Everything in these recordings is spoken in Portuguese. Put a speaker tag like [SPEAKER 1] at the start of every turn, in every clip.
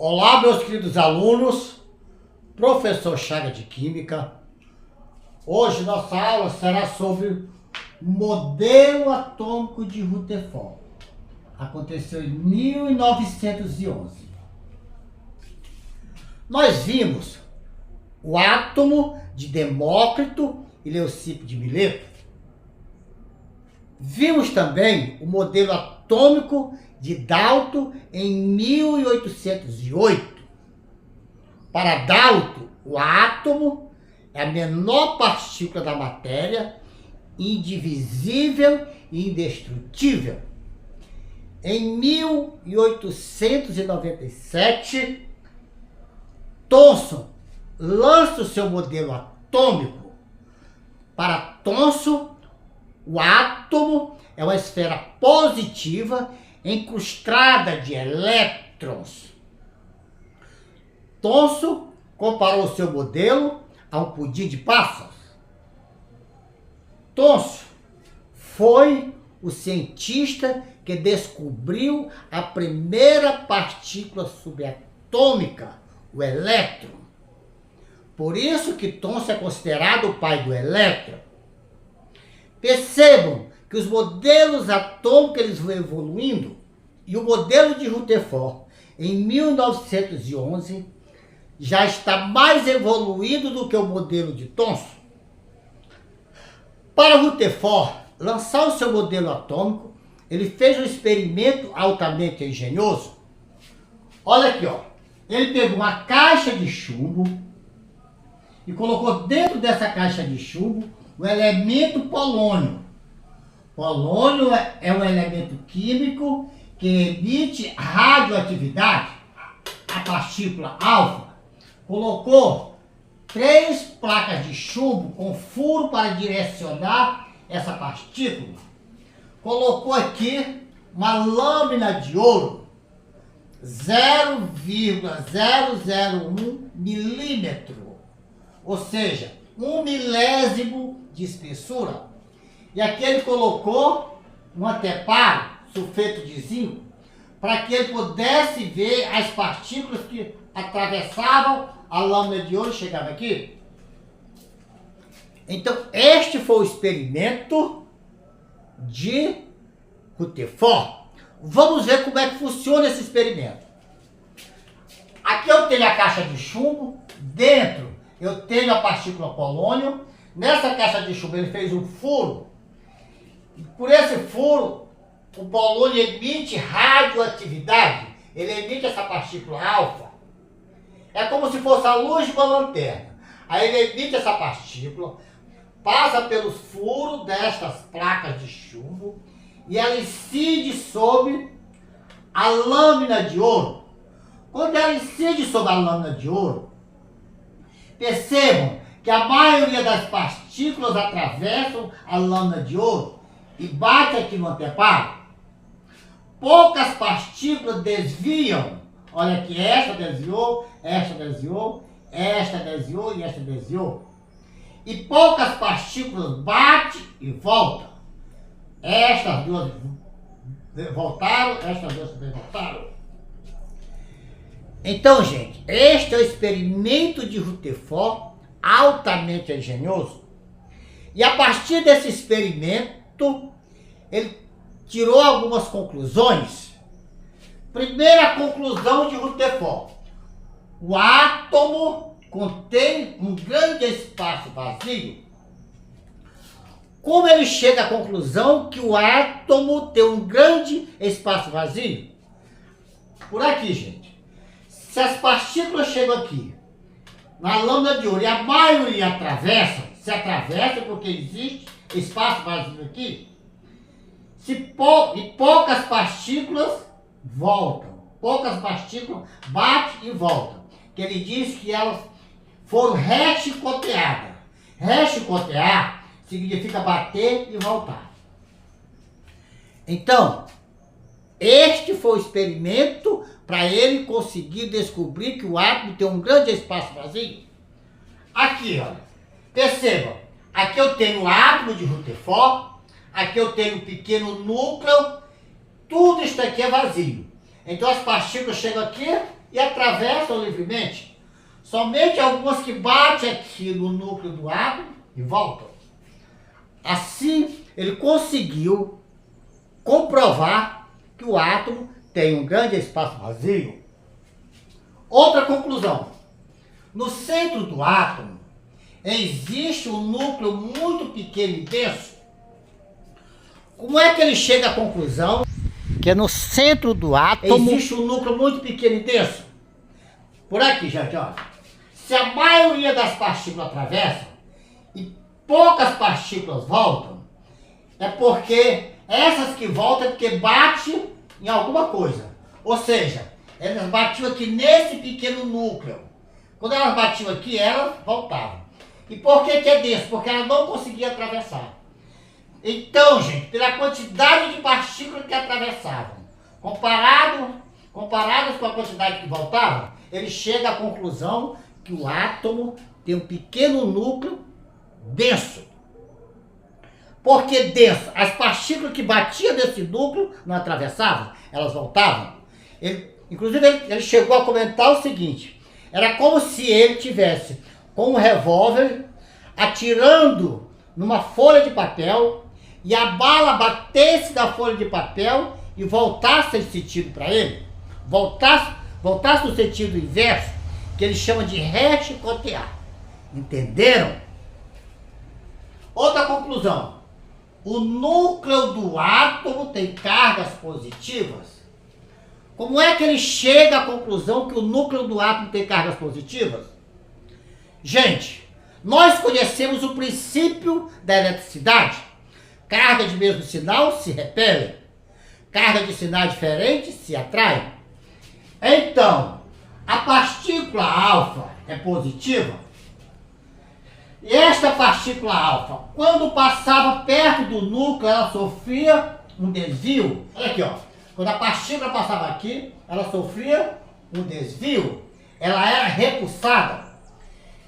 [SPEAKER 1] Olá, meus queridos alunos, professor Chaga de Química. Hoje nossa aula será sobre o modelo atômico de Rutherford. Aconteceu em 1911. Nós vimos o átomo de Demócrito e Leucipo de Mileto. Vimos também o modelo atômico de Dalton em 1808. Para Dalton, o átomo é a menor partícula da matéria, indivisível e indestrutível. Em 1897, Thomson lança o seu modelo atômico. Para Thomson, o átomo é uma esfera positiva incrustada de elétrons. Thomson comparou seu modelo a um pudim de passas. Thomson foi o cientista que descobriu a primeira partícula subatômica, o elétron. Por isso que Thomson é considerado o pai do elétron. Percebam que os modelos atômicos eles vão evoluindo e o modelo de Rutherford em 1911 já está mais evoluído do que o modelo de Thomson. Para Rutherford lançar o seu modelo atômico, ele fez um experimento altamente engenhoso. Olha aqui, ó. Ele pegou uma caixa de chumbo e colocou dentro dessa caixa de chumbo o elemento polônio. Polônio é um elemento químico que emite radioatividade, a partícula alfa. Colocou 3 placas de chumbo com furo para direcionar essa partícula. Colocou aqui uma lâmina de ouro, 0,001 milímetro, ou seja, 1 milésimo de espessura. E aqui ele colocou um anteparo, sulfeto de zinco, para que ele pudesse ver as partículas que atravessavam a lâmina de ouro e chegavam aqui. Então, este foi o experimento de Rutherford. Vamos ver como é que funciona esse experimento. Aqui eu tenho a caixa de chumbo, dentro eu tenho a partícula polônio. Nessa caixa de chumbo ele fez um furo. Por esse furo, o polônio emite radioatividade. Ele emite essa partícula alfa. É como se fosse a luz de uma lanterna. Aí ele emite essa partícula, passa pelos furos destas placas de chumbo e ela incide sobre a lâmina de ouro. Quando ela incide sobre a lâmina de ouro, percebam que a maioria das partículas atravessam a lâmina de ouro e bate aqui no anteparo. Poucas partículas desviam. Olha aqui, esta desviou, esta desviou, esta desviou e esta desviou. E poucas partículas batem e voltam. Estas duas voltaram, estas duas também voltaram. Então, gente, este é o experimento de Rutherford, altamente engenhoso. E a partir desse experimento, ele tirou algumas conclusões. Primeira conclusão de Rutherford: o átomo contém um grande espaço vazio. Como ele chega à conclusão que o átomo tem um grande espaço vazio? Por aqui, gente. Se as partículas chegam aqui, na lâmina de ouro, e a maioria se atravessa porque existe espaço vazio aqui, e poucas partículas voltam. Poucas partículas batem e voltam. Que ele diz que elas foram rechicoteadas. Rechicotear significa bater e voltar. Então, este foi o experimento para ele conseguir descobrir que o átomo tem um grande espaço vazio. Aqui, olha. Percebam. Aqui eu tenho o átomo de Rutherford. Aqui eu tenho um pequeno núcleo. Tudo isso aqui é vazio. Então as partículas chegam aqui e atravessam livremente. Somente algumas que batem aqui no núcleo do átomo e voltam. Assim, ele conseguiu comprovar que o átomo tem um grande espaço vazio. Outra conclusão. No centro do átomo existe um núcleo muito pequeno e denso. Como é que ele chega à conclusão que no centro do átomo existe um núcleo muito pequeno e denso? Por aqui, gente, ó. Se a maioria das partículas atravessam e poucas partículas voltam, é porque essas que voltam é porque bate em alguma coisa. Ou seja, elas batiam aqui nesse pequeno núcleo. Quando elas batiam aqui, elas voltavam. E por que é denso? Porque ela não conseguia atravessar. Então, gente, pela quantidade de partículas que atravessavam, comparadas com a quantidade que voltavam, ele chega à conclusão que o átomo tem um pequeno núcleo denso. Por que denso? As partículas que batiam nesse núcleo não atravessavam, elas voltavam. Inclusive, ele chegou a comentar o seguinte: era como se ele tivesse com um revólver atirando numa folha de papel e a bala batesse na folha de papel e voltasse em sentido para ele, voltasse no sentido inverso, que ele chama de rechicotear. Entenderam? Outra conclusão. O núcleo do átomo tem cargas positivas. Como é que ele chega à conclusão que o núcleo do átomo tem cargas positivas? Gente, nós conhecemos o princípio da eletricidade. Carga de mesmo sinal se repelem. Carga de sinal diferente se atraem. Então, a partícula alfa é positiva. E esta partícula alfa, quando passava perto do núcleo, ela sofria um desvio. Olha aqui, ó. Quando a partícula passava aqui, ela sofria um desvio. Ela era repulsada.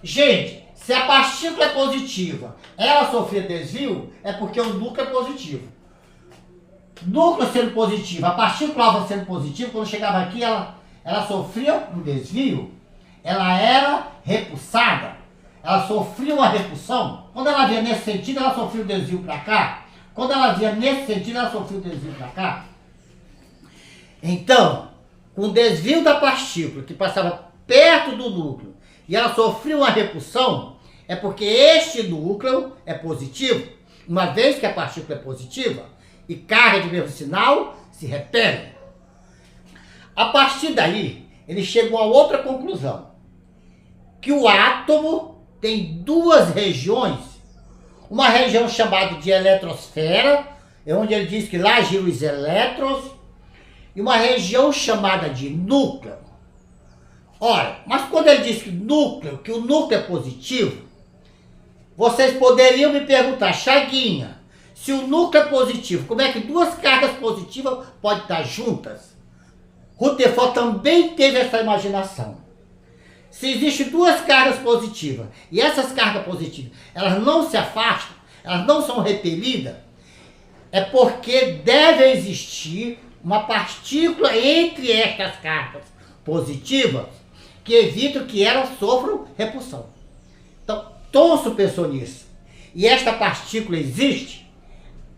[SPEAKER 1] Gente, se a partícula é positiva, ela sofria desvio, é porque o núcleo é positivo. Núcleo sendo positivo, a partícula alfa sendo positiva, quando chegava aqui, ela sofria um desvio. Ela era repulsada. Ela sofria uma repulsão. Quando ela via nesse sentido, ela sofria um desvio para cá. Quando ela via nesse sentido, ela sofria um desvio para cá. Então, com o desvio da partícula que passava perto do núcleo e ela sofria uma repulsão, é porque este núcleo é positivo. Uma vez que a partícula é positiva e carga de mesmo sinal, se repele. A partir daí, ele chegou a outra conclusão. Que o átomo tem duas regiões. Uma região chamada de eletrosfera, é onde ele diz que lá giram os elétrons, e uma região chamada de núcleo. Ora, mas quando ele diz que o núcleo é positivo, vocês poderiam me perguntar, Chaguinha, se o núcleo é positivo, como é que duas cargas positivas podem estar juntas? Rutherford também teve essa imaginação. Se existem duas cargas positivas, e essas cargas positivas, elas não se afastam, elas não são repelidas, é porque deve existir uma partícula entre estas cargas positivas que evita que elas sofram repulsão. Então, Thomson pensou nisso. E esta partícula existe,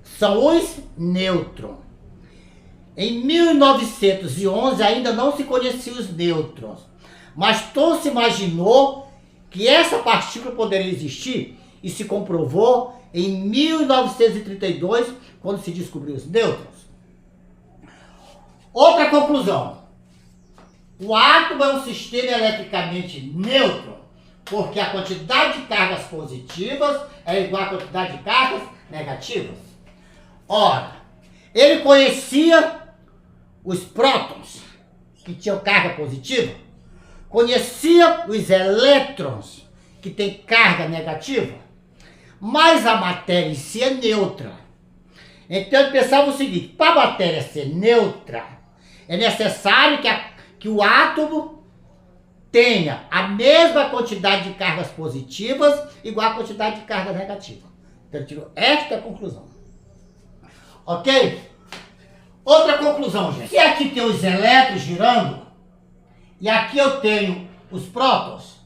[SPEAKER 1] são os nêutrons. Em 1911 ainda não se conheciam os nêutrons, mas Thomson imaginou que essa partícula poderia existir e se comprovou em 1932, quando se descobriu os nêutrons. Outra conclusão. O átomo é um sistema eletricamente neutro, porque a quantidade de cargas positivas é igual à quantidade de cargas negativas. Ora, ele conhecia os prótons, que tinham carga positiva, conhecia os elétrons, que têm carga negativa, mas a matéria em si é neutra. Então ele pensava o seguinte: para a matéria ser neutra, é necessário que o átomo tenha a mesma quantidade de cargas positivas igual à quantidade de cargas negativas. Então ele tirou esta conclusão. Ok? Outra conclusão, gente. Se aqui tem os elétrons girando, e aqui eu tenho os prótons.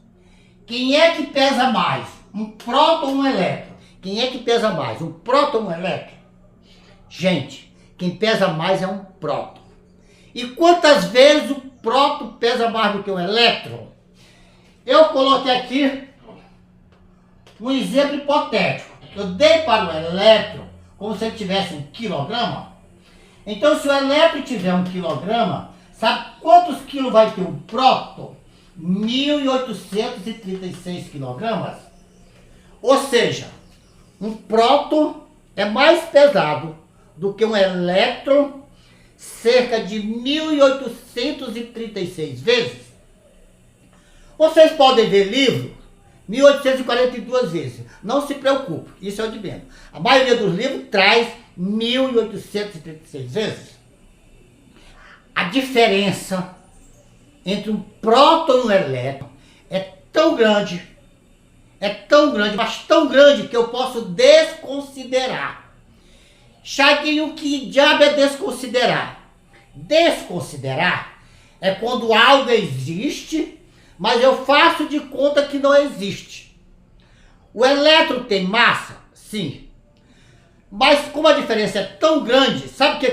[SPEAKER 1] Quem é que pesa mais? Um próton ou um elétron? Quem é que pesa mais? Um próton ou um elétron? Gente, quem pesa mais é um próton. E quantas vezes o próton pesa mais do que o elétron? Eu coloquei aqui um exemplo hipotético. Eu dei para o elétron como se ele tivesse 1 quilograma. Então, se o elétron tiver 1 quilograma, sabe quantos quilos vai ter um próton? 1.836 quilogramas. Ou seja, um próton é mais pesado do que um elétron, cerca de 1.836 vezes. Vocês podem ver livro 1.842 vezes. Não se preocupe, isso é o de menos. A maioria dos livros traz 1.836 vezes. A diferença entre um próton e um elétron é tão grande, mas tão grande que eu posso desconsiderar. Chaguinho, o que diabo é desconsiderar? Desconsiderar é quando algo existe, mas eu faço de conta que não existe. O elétron tem massa? Sim. Mas como a diferença é tão grande, sabe o que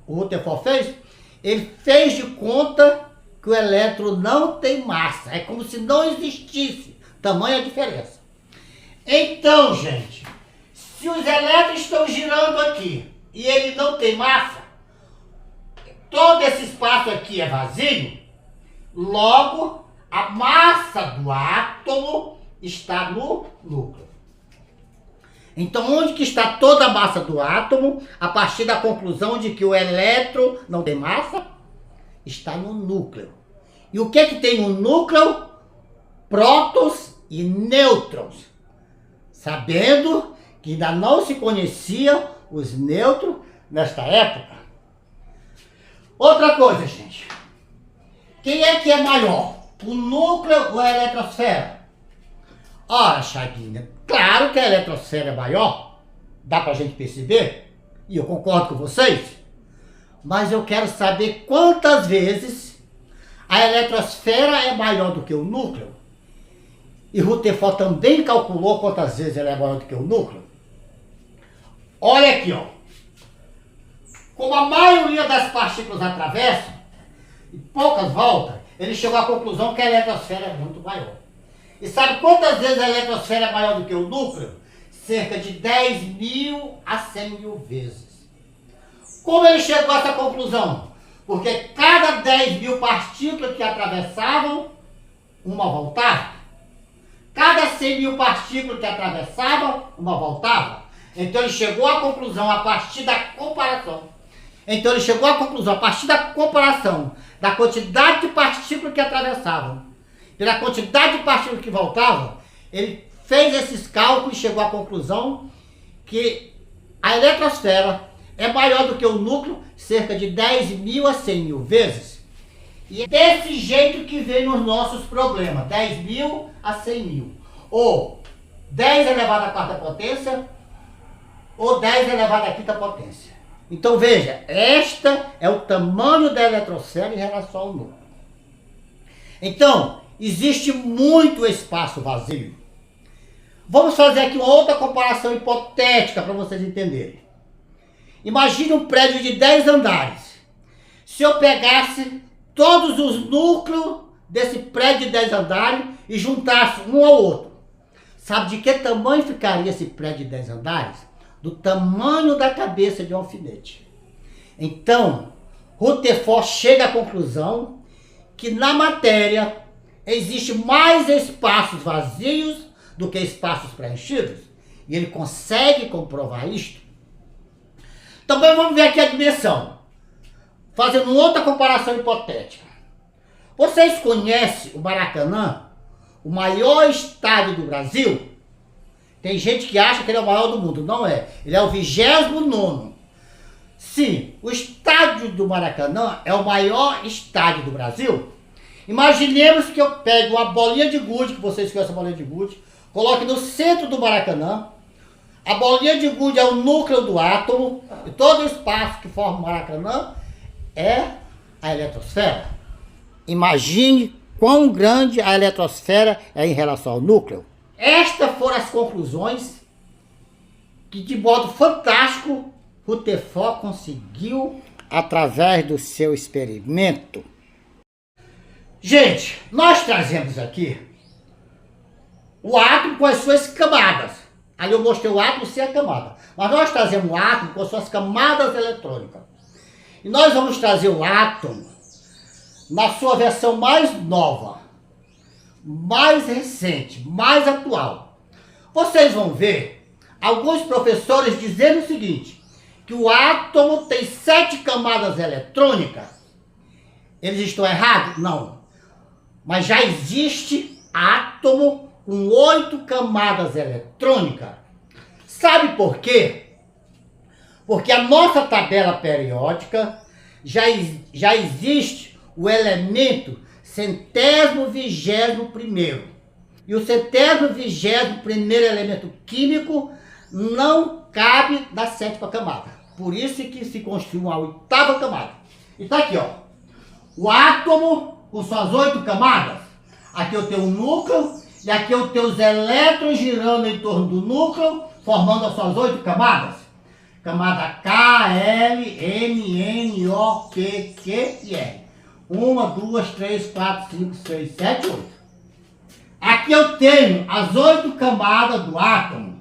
[SPEAKER 1] o Rutherford fez? Ele fez de conta que o elétron não tem massa. É como se não existisse. Tamanha a diferença. Então, gente, se os elétrons estão girando aqui e ele não tem massa, todo esse espaço aqui é vazio, logo a massa do átomo está no núcleo. Então, onde que está toda a massa do átomo, a partir da conclusão de que o elétron não tem massa? Está no núcleo. E o que que tem no núcleo? Prótons e nêutrons. Sabendo que ainda não se conhecia os nêutrons nesta época. Outra coisa, gente. Quem é que é maior? O núcleo ou a eletrosfera? Ora, Chaguinha, claro que a eletrosfera é maior. Dá pra gente perceber? E eu concordo com vocês. Mas eu quero saber quantas vezes a eletrosfera é maior do que o núcleo. E Rutherford também calculou quantas vezes ela é maior do que o núcleo. Olha aqui, ó. Como a maioria das partículas atravessam, e poucas voltam, ele chegou à conclusão que a eletrosfera é muito maior. E sabe quantas vezes a eletrosfera é maior do que o núcleo? Cerca de 10.000 a 100.000 vezes. Como ele chegou a essa conclusão? Porque cada 10.000 partículas que atravessavam, uma voltava. Cada 100.000 partículas que atravessavam, uma voltava. Então ele chegou à conclusão a partir da comparação. Da quantidade de partículas que atravessavam, pela quantidade de partículas que voltavam, ele fez esses cálculos e chegou à conclusão que a eletrosfera é maior do que o núcleo, cerca de 10.000 a 100.000 vezes. E é desse jeito que vem nos nossos problemas, 10.000 a 100.000. Ou 10 elevado à quarta potência, ou 10 elevado à quinta potência. Então veja, esta é o tamanho da eletrosfera em relação ao núcleo. Então, existe muito espaço vazio. Vamos fazer aqui uma outra comparação hipotética para vocês entenderem. Imagine um prédio de 10 andares. Se eu pegasse todos os núcleos desse prédio de 10 andares e juntasse um ao outro, sabe de que tamanho ficaria esse prédio de 10 andares? Do tamanho da cabeça de um alfinete. Então, Rutherford chega à conclusão que na matéria existe mais espaços vazios do que espaços preenchidos. E ele consegue comprovar isto. Também vamos ver aqui a dimensão. Fazendo outra comparação hipotética. Vocês conhecem o Maracanã? O maior estádio do Brasil? Tem gente que acha que ele é o maior do mundo. Não é. Ele é o 29º. Sim, o estádio do Maracanã é o maior estádio do Brasil. Imaginemos que eu pegue uma bolinha de gude, que vocês conhecem a bolinha de gude, coloque no centro do Maracanã. A bolinha de gude é o núcleo do átomo, e todo o espaço que forma o Maracanã é a eletrosfera. Imagine quão grande a eletrosfera é em relação ao núcleo. Estas foram as conclusões que, de modo fantástico, Rutherford conseguiu através do seu experimento. Gente, nós trazemos aqui o átomo com as suas camadas. Aí eu mostrei o átomo sem a camada. Mas nós trazemos o átomo com as suas camadas eletrônicas. E nós vamos trazer o átomo na sua versão mais nova, mais recente, mais atual. Vocês vão ver alguns professores dizendo o seguinte, que o átomo tem 7 camadas eletrônicas. Eles estão errados? Não. Mas já existe átomo com 8 camadas eletrônicas. Sabe por quê? Porque a nossa tabela periódica já existe o elemento 121º. E o 121º elemento químico não cabe na 7ª camada. Por isso que se construiu a 8ª camada. E tá aqui, ó. O átomo com suas 8 camadas. Aqui eu tenho o núcleo e aqui eu tenho os elétrons girando em torno do núcleo, formando as suas 8 camadas. Camada K, L, N, N, O, Q, Q e R. 1, 2, 3, 4, 5, 6, 7, 8. Aqui eu tenho as 8 camadas do átomo,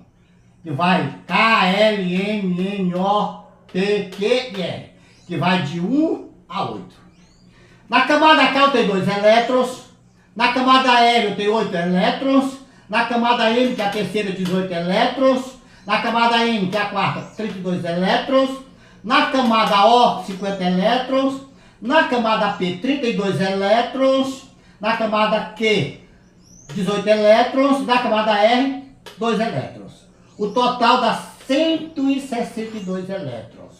[SPEAKER 1] que vai K, L, M, N, O, P, Q e R, que vai de 1 a 8. Na camada K eu tenho 2 elétrons, na camada L eu tenho 8 elétrons, na camada M, que é a terceira, 18 elétrons, na camada N, que é a quarta, 32 elétrons, na camada O, 50 elétrons, na camada P, 32 elétrons, na camada Q, 18 elétrons, na camada R, 2 elétrons. O total dá 162 elétrons.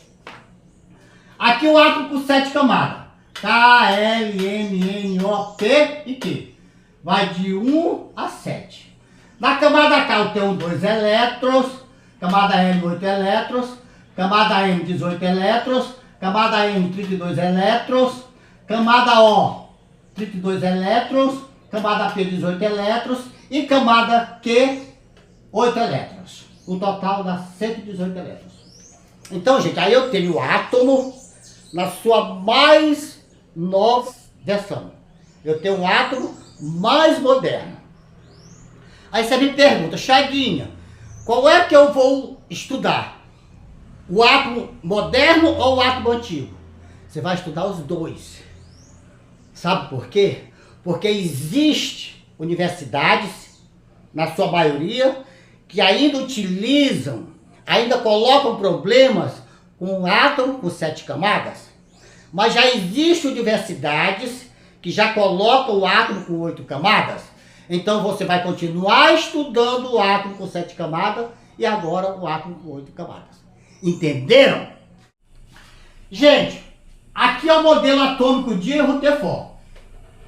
[SPEAKER 1] Aqui o átomo com 7 camadas. K, L, M, N, O, P e Q. Vai de 1 a 7. Na camada K eu tenho 2 elétrons, camada L 8 elétrons, camada M 18 elétrons, camada N 32 elétrons, camada O 32 elétrons, camada P 18 elétrons e camada Q 8 elétrons. O total dá 118 elétrons. Então, gente, aí eu tenho o átomo na sua mais nova versão. Eu tenho um átomo mais moderno. Aí você me pergunta, Chaguinha, qual é que eu vou estudar? O átomo moderno ou o átomo antigo? Você vai estudar os dois. Sabe por quê? Porque existe universidades, na sua maioria, que ainda utilizam, ainda colocam problemas com um átomo com 7 camadas. Mas já existem universidades que já colocam o átomo com 8 camadas. Então você vai continuar estudando o átomo com 7 camadas e agora o átomo com 8 camadas. Entenderam? Gente, aqui é o modelo atômico de Rutherford.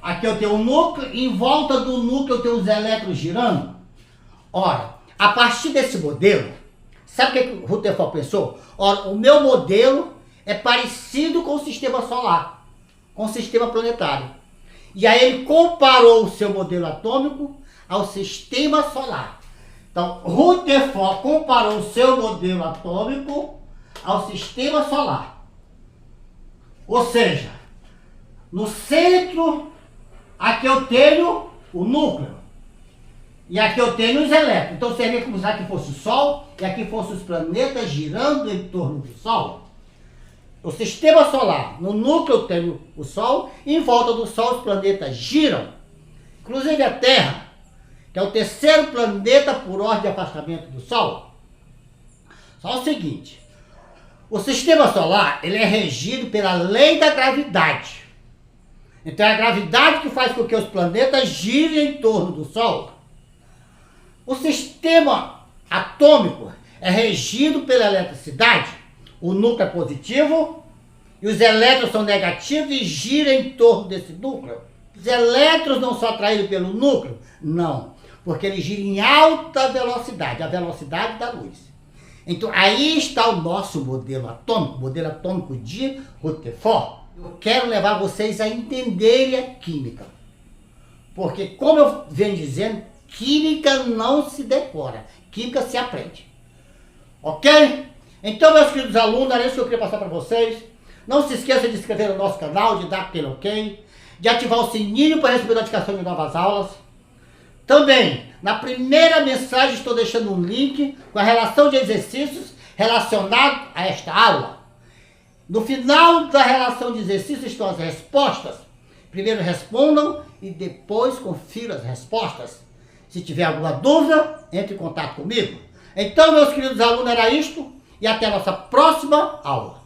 [SPEAKER 1] Aqui eu tenho um núcleo, em volta do núcleo eu tenho os elétrons girando. Ora, a partir desse modelo, sabe o que o Rutherford pensou? Ora, o meu modelo é parecido com o sistema solar, com o sistema planetário. E aí ele comparou o seu modelo atômico ao sistema solar. Então, Rutherford comparou o seu modelo atômico ao sistema solar. Ou seja, no centro, aqui eu tenho o núcleo. E aqui eu tenho os elétrons. Então seria como se aqui fosse o Sol e aqui fossem os planetas girando em torno do Sol. O sistema solar, no núcleo eu tenho o Sol e em volta do Sol os planetas giram. Inclusive a Terra, que é o terceiro planeta por ordem de afastamento do Sol. Só o seguinte, o sistema solar ele é regido pela lei da gravidade. Então é a gravidade que faz com que os planetas girem em torno do Sol. O sistema atômico é regido pela eletricidade. O núcleo é positivo e os elétrons são negativos e giram em torno desse núcleo. Os elétrons não são atraídos pelo núcleo? Não, porque eles giram em alta velocidade, a velocidade da luz. Então aí está o nosso modelo atômico de Rutherford. Eu quero levar vocês a entenderem a química. Porque, como eu venho dizendo, química não se decora, química se aprende. Ok? Então, meus queridos alunos, era isso que eu queria passar para vocês. Não se esqueça de se inscrever no nosso canal, de dar aquele ok, de ativar o sininho para receber notificação de novas aulas. Também, na primeira mensagem, estou deixando um link com a relação de exercícios relacionados a esta aula. No final da relação de exercícios estão as respostas. Primeiro respondam e depois confiram as respostas. Se tiver alguma dúvida, entre em contato comigo. Então, meus queridos alunos, era isto. E até a nossa próxima aula.